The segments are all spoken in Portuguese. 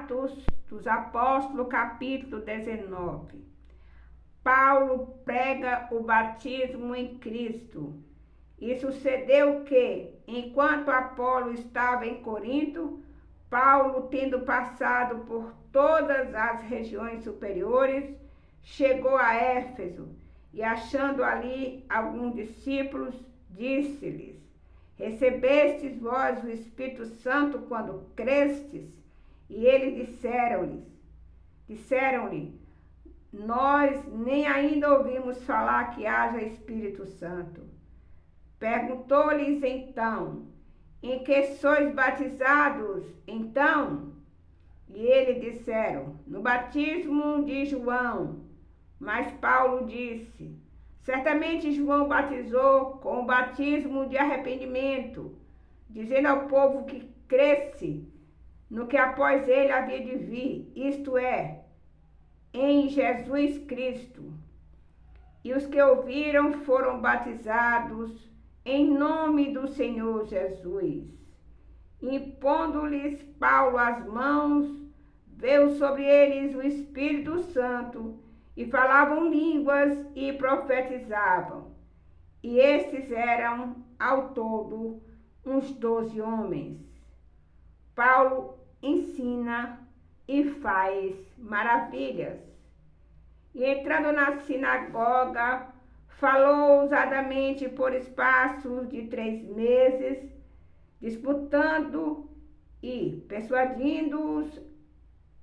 Atos dos Apóstolos, capítulo 19. Paulo prega o batismo em Cristo. E sucedeu que, enquanto Apolo estava em Corinto, Paulo, tendo passado por todas as regiões superiores, chegou a Éfeso e, achando ali alguns discípulos, disse-lhes: Recebestes vós o Espírito Santo quando crestes? E eles disseram-lhe: Nós nem ainda ouvimos falar que haja Espírito Santo. Perguntou-lhes então: Em que sois batizados, então? E eles disseram: No batismo de João. Mas Paulo disse: Certamente João batizou com o batismo de arrependimento, dizendo ao povo que cresce no que após ele havia de vir, isto é, em Jesus Cristo. E os que ouviram foram batizados em nome do Senhor Jesus. Impondo-lhes Paulo as mãos, veio sobre eles o Espírito Santo, e falavam línguas e profetizavam. E estes eram, ao todo, uns 12 homens. Paulo ensina e faz maravilhas. E entrando na sinagoga, falou ousadamente por espaço de 3 meses, disputando e persuadindo-os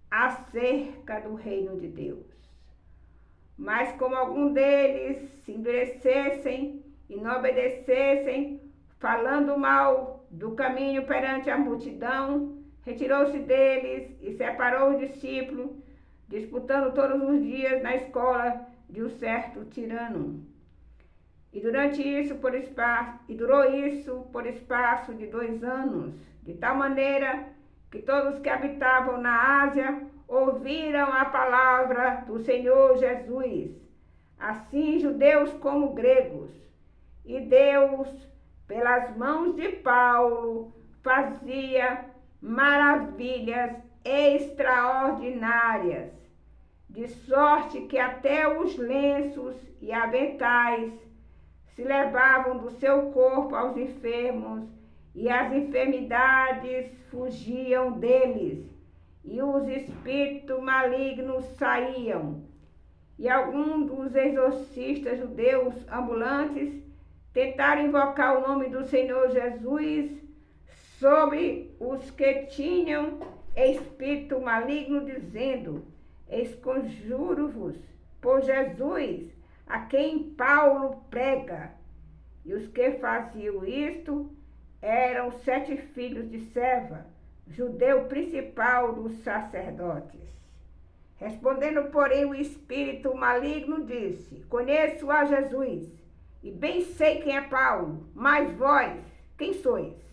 acerca do reino de Deus. Mas como algum deles se endurecessem e não obedecessem, falando mal do caminho perante a multidão, retirou-se deles e separou os discípulos, disputando todos os dias na escola de um certo tirano. E durou isso por espaço de 2 anos, de tal maneira que todos que habitavam na Ásia ouviram a palavra do Senhor Jesus, assim judeus como gregos. E Deus, pelas mãos de Paulo, fazia maravilhas extraordinárias, de sorte que até os lenços e aventais se levavam do seu corpo aos enfermos, e as enfermidades fugiam deles, e os espíritos malignos saíam. E alguns dos exorcistas judeus ambulantes tentaram invocar o nome do Senhor Jesus sobre os que tinham espírito maligno, dizendo: Esconjuro-vos por Jesus, a quem Paulo prega. E os que faziam isto eram 7 filhos de Seva, judeu principal dos sacerdotes. Respondendo, porém, o espírito maligno disse: Conheço a Jesus, e bem sei quem é Paulo, mas vós, quem sois?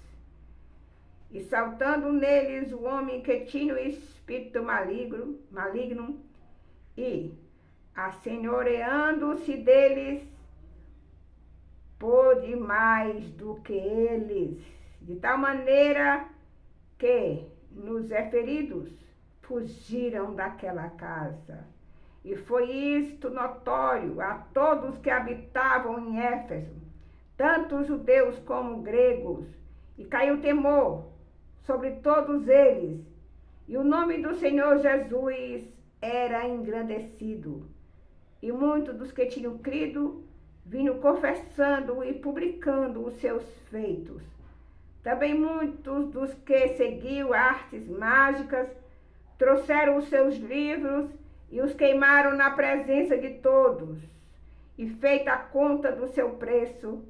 E saltando neles o homem que tinha o espírito maligno, e, assenhoreando-se deles, pôde mais do que eles, de tal maneira que, nos referidos, fugiram daquela casa. E foi isto notório a todos que habitavam em Éfeso, tanto judeus como gregos, e caiu temor sobre todos eles, e o nome do Senhor Jesus era engrandecido. E muitos dos que tinham crido vinham confessando e publicando os seus feitos. Também muitos dos que seguiam artes mágicas trouxeram os seus livros e os queimaram na presença de todos. E feita a conta do seu preço,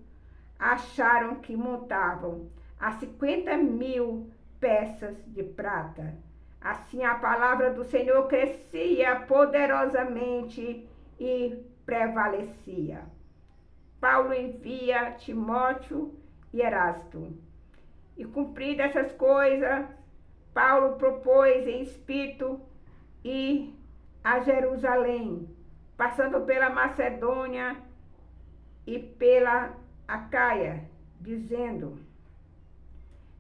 acharam que montavam a 50.000 peças de prata. Assim a palavra do Senhor crescia poderosamente e prevalecia. Paulo envia Timóteo e Erasto. E cumpridas essas coisas, Paulo propôs em espírito ir a Jerusalém, passando pela Macedônia e pela Acaia, dizendo: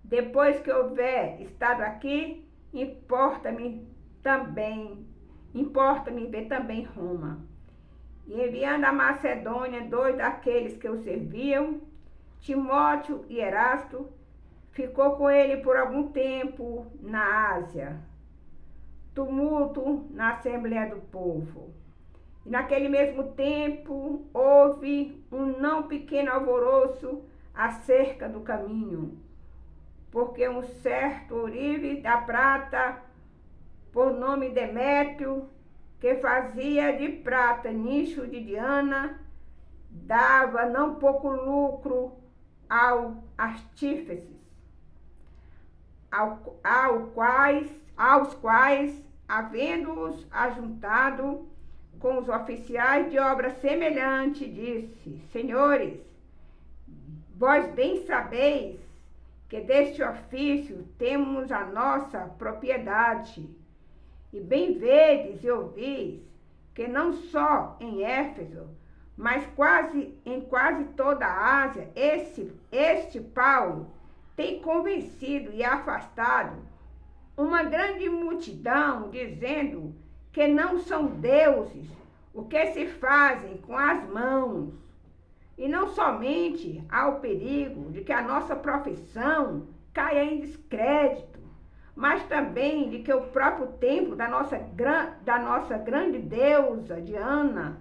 Depois que houver estado aqui, importa-me também, importa-me ver também Roma. E enviando a Macedônia 2 daqueles que o serviam, Timóteo e Erasto, ficou com ele por algum tempo na Ásia. Tumulto na Assembleia do Povo. E naquele mesmo tempo houve um não pequeno alvoroço acerca do caminho, porque um certo ourive da prata, por nome Demétrio, que fazia de prata nicho de Diana, dava não pouco lucro aos artífices, aos quais, havendo-os ajuntado com os oficiais de obra semelhante, disse: Senhores, vós bem sabeis que deste ofício temos a nossa propriedade, e bem vedes e ouvis que não só em Éfeso, mas em quase toda a Ásia, este Paulo tem convencido e afastado uma grande multidão, dizendo que não são deuses o que se fazem com as mãos. E não somente há o perigo de que a nossa profissão caia em descrédito, mas também de que o próprio templo da nossa grande deusa Diana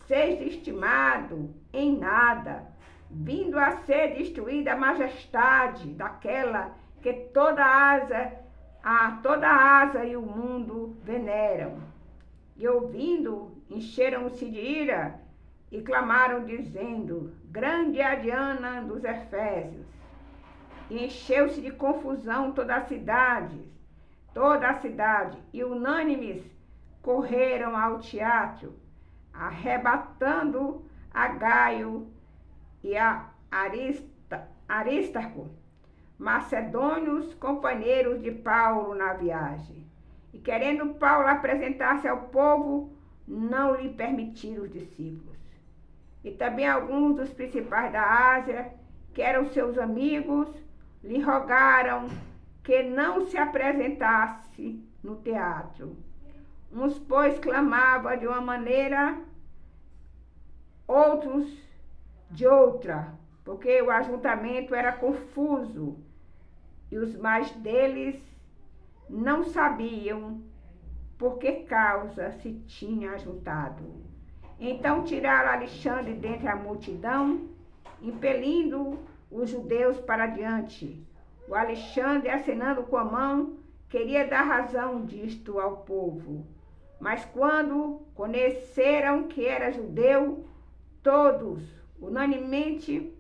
seja estimado em nada, vindo a ser destruída a majestade daquela que toda a asa e o mundo veneram. E ouvindo, encheram-se de ira e clamaram, dizendo: Grande é a Diana dos Efésios. E encheu-se de confusão toda a cidade, e unânimes correram ao teatro, arrebatando a Gaio e a Aristarco, macedônios companheiros de Paulo na viagem. E querendo Paulo apresentar-se ao povo, não lhe permitiram os discípulos. E também alguns dos principais da Ásia, que eram seus amigos, lhe rogaram que não se apresentasse no teatro. Uns, pois, clamavam de uma maneira, outros de outra, porque o ajuntamento era confuso, e os mais deles não sabiam por que causa se tinha ajuntado. Então tiraram Alexandre dentre a multidão, impelindo os judeus para diante. O Alexandre, acenando com a mão, queria dar razão disto ao povo. Mas quando conheceram que era judeu, todos, unanimemente,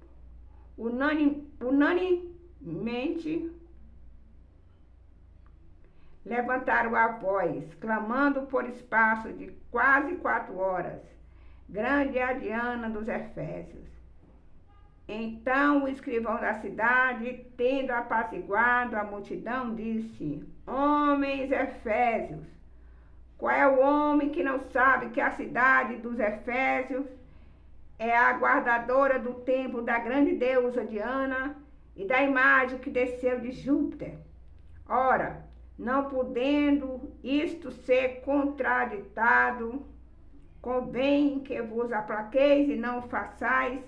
levantaram a voz, clamando por espaço de quase 4 horas: Grande é a Diana dos Efésios. Então o escrivão da cidade, tendo apaciguado a multidão, disse: Homens efésios, qual é o homem que não sabe que a cidade dos Efésios é a guardadora do templo da grande deusa Diana e da imagem que desceu de Júpiter? Ora, não podendo isto ser contraditado, convém que vos aplaqueis e não façais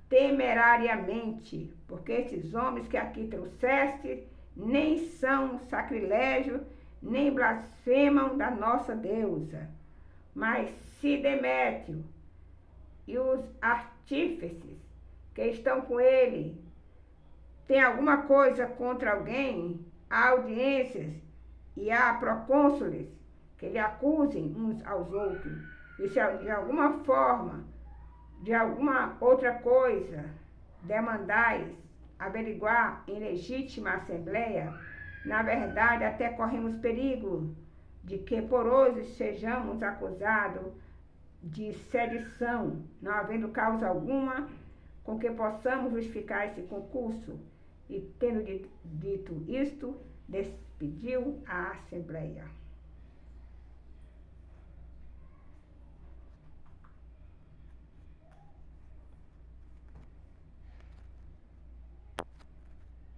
temerariamente, porque esses homens que aqui trouxeste nem são sacrilégio, nem blasfemam da nossa deusa. Mas se Demétrio e os artífices que estão com ele têm alguma coisa contra alguém, há audiências e há procônsules que lhe acusem uns aos outros. E se de alguma forma, de alguma outra coisa, demandais averiguar em legítima assembleia, na verdade até corremos perigo de que por hoje sejamos acusados de sedição, não havendo causa alguma com que possamos justificar esse concurso. E tendo dito isto, despediu a assembleia.